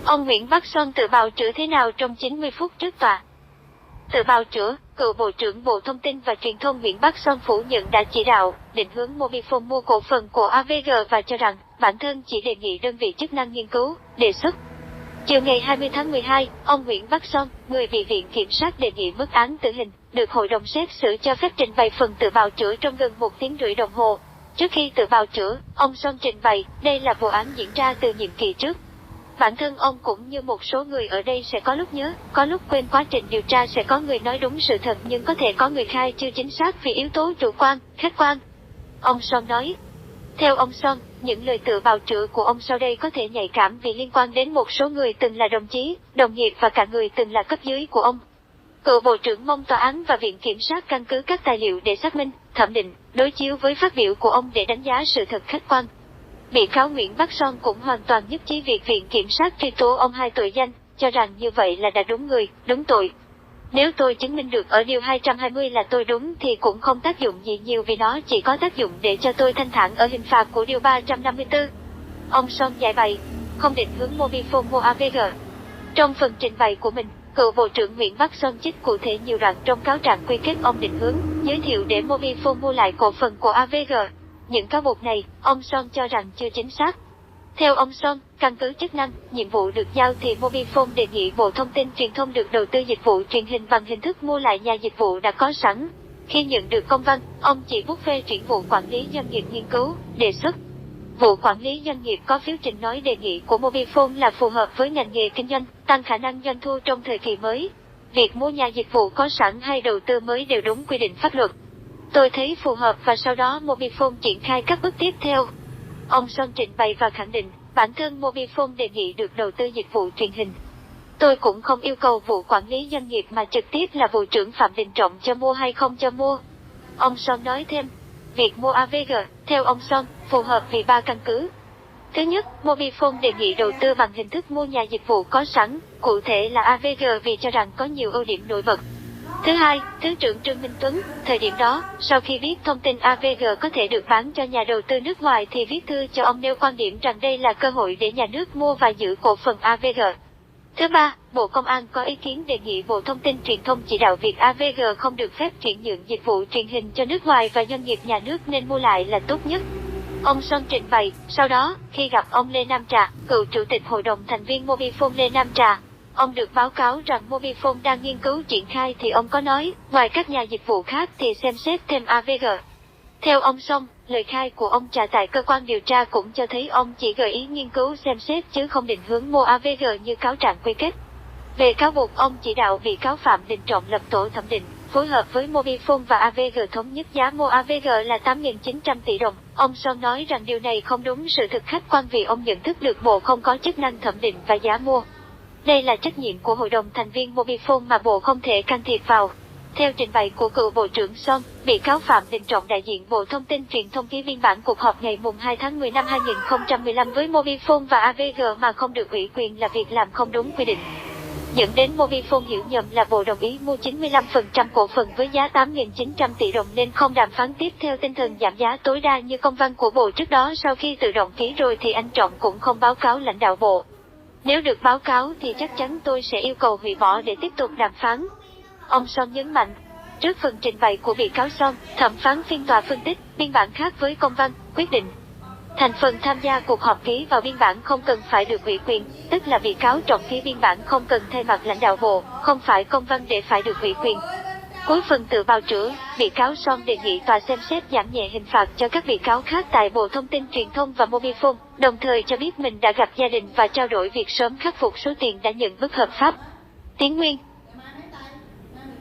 Ông Nguyễn Bắc tự bào chữa thế nào trong 90 phút trước tòa. Tự bào chữa, cựu Bộ trưởng Bộ Thông tin và Truyền thông Nguyễn Bắc phủ nhận đã chỉ đạo, định hướng Mobifone mua cổ phần của AVG và cho rằng bản thân chỉ đề nghị đơn vị chức năng nghiên cứu, đề xuất. Chiều ngày 20 tháng 12, ông Nguyễn Bắc, người bị Viện Kiểm sát đề nghị mức án tử hình, được Hội đồng xét xử cho phép trình bày phần tự bào chữa trong gần 1 tiếng rưỡi đồng hồ. Trước khi tự bào chữa, ông trình bày đây là vụ án diễn ra từ nhiệm kỳ trước. Bản thân ông cũng như một số người ở đây sẽ có lúc nhớ, có lúc quên, quá trình điều tra sẽ có người nói đúng sự thật nhưng có thể có người khai chưa chính xác vì yếu tố chủ quan, khách quan. Ông nói. Theo ông những lời tự bào chữa của ông sau đây có thể nhạy cảm vì liên quan đến một số người từng là đồng chí, đồng nghiệp và cả người từng là cấp dưới của ông. Cựu Bộ trưởng mong tòa án và Viện Kiểm sát căn cứ các tài liệu để xác minh, thẩm định, đối chiếu với phát biểu của ông để đánh giá sự thật khách quan. Bị cáo Nguyễn Bắc cũng hoàn toàn nhất trí việc Viện Kiểm sát truy tố ông 2 tội danh, cho rằng như vậy là đã đúng người, đúng tội. Nếu tôi chứng minh được ở điều 220 là tôi đúng thì cũng không tác dụng gì nhiều vì nó chỉ có tác dụng để cho tôi thanh thản ở hình phạt của điều 354. Ông giải bày, không định hướng Mobifone mua AVG. Trong phần trình bày của mình, cựu Bộ trưởng Nguyễn Bắc trích cụ thể nhiều đoạn trong cáo trạng quy kết ông định hướng, giới thiệu để Mobifone mua lại cổ phần của AVG. Những cáo buộc này, ông cho rằng chưa chính xác. Theo ông căn cứ chức năng, nhiệm vụ được giao thì Mobifone đề nghị Bộ Thông tin Truyền thông được đầu tư dịch vụ truyền hình bằng hình thức mua lại nhà dịch vụ đã có sẵn. Khi nhận được công văn, ông chỉ bút phê chuyển vụ quản lý doanh nghiệp nghiên cứu, đề xuất. Vụ quản lý doanh nghiệp có phiếu trình nói đề nghị của Mobifone là phù hợp với ngành nghề kinh doanh, tăng khả năng doanh thu trong thời kỳ mới. Việc mua nhà dịch vụ có sẵn hay đầu tư mới đều đúng quy định pháp luật. Tôi thấy phù hợp và sau đó Mobifone triển khai các bước tiếp theo. Ông trình bày và khẳng định, bản thân Mobifone đề nghị được đầu tư dịch vụ truyền hình. Tôi cũng không yêu cầu vụ quản lý doanh nghiệp mà trực tiếp là vụ trưởng Phạm Đình Trọng cho mua hay không cho mua. Ông nói thêm, việc mua AVG, theo ông phù hợp vì 3 căn cứ. Thứ nhất, Mobifone đề nghị đầu tư bằng hình thức mua nhà dịch vụ có sẵn, cụ thể là AVG vì cho rằng có nhiều ưu điểm nổi bật. Thứ hai, Thứ trưởng Trương Minh Tuấn, thời điểm đó, sau khi biết thông tin AVG có thể được bán cho nhà đầu tư nước ngoài thì viết thư cho ông nêu quan điểm rằng đây là cơ hội để nhà nước mua và giữ cổ phần AVG. Thứ ba, Bộ Công an có ý kiến đề nghị Bộ Thông tin Truyền thông chỉ đạo việc AVG không được phép chuyển nhượng dịch vụ truyền hình cho nước ngoài và doanh nghiệp nhà nước nên mua lại là tốt nhất. Ông trình bày, sau đó, khi gặp ông Lê Nam Trà, cựu Chủ tịch Hội đồng thành viên Mobifone Lê Nam Trà, ông được báo cáo rằng Mobifone đang nghiên cứu triển khai thì ông có nói, ngoài các nhà dịch vụ khác thì xem xét thêm AVG. Theo ông lời khai của ông Trà tại cơ quan điều tra cũng cho thấy ông chỉ gợi ý nghiên cứu xem xét chứ không định hướng mua AVG như cáo trạng quy kết. Về cáo buộc ông chỉ đạo bị cáo Phạm Đình Trọng lập tổ thẩm định, phối hợp với Mobifone và AVG thống nhất giá mua AVG là 8.900 tỷ đồng. Ông nói rằng điều này không đúng sự thực khách quan vì ông nhận thức được Bộ không có chức năng thẩm định và giá mua. Đây là trách nhiệm của Hội đồng thành viên Mobifone mà Bộ không thể can thiệp vào. Theo trình bày của cựu Bộ trưởng bị cáo Phạm Đình Trọng đại diện Bộ Thông tin Truyền thông ký biên bản cuộc họp ngày 2 tháng 10 năm 2015 với Mobifone và AVG mà không được ủy quyền là việc làm không đúng quy định. Dẫn đến Mobifone hiểu nhầm là Bộ đồng ý mua 95% cổ phần với giá 8.900 tỷ đồng nên không đàm phán tiếp theo tinh thần giảm giá tối đa như công văn của Bộ trước đó. Sau khi tự động ký rồi thì anh Trọng cũng không báo cáo lãnh đạo Bộ. Nếu được báo cáo thì chắc chắn tôi sẽ yêu cầu hủy bỏ để tiếp tục đàm phán. Ông nhấn mạnh. Trước phần trình bày của bị cáo thẩm phán phiên tòa phân tích, biên bản khác với công văn, quyết định. Thành phần tham gia cuộc họp ký vào biên bản không cần phải được ủy quyền, tức là bị cáo Trọng ký biên bản không cần thay mặt lãnh đạo Bộ, không phải công văn để phải được ủy quyền. Cuối phần tự bào chữa, bị cáo đề nghị tòa xem xét giảm nhẹ hình phạt cho các bị cáo khác tại Bộ Thông tin Truyền thông và Mobifone, đồng thời cho biết mình đã gặp gia đình và trao đổi việc sớm khắc phục số tiền đã nhận bất hợp pháp. Tiến Nguyên.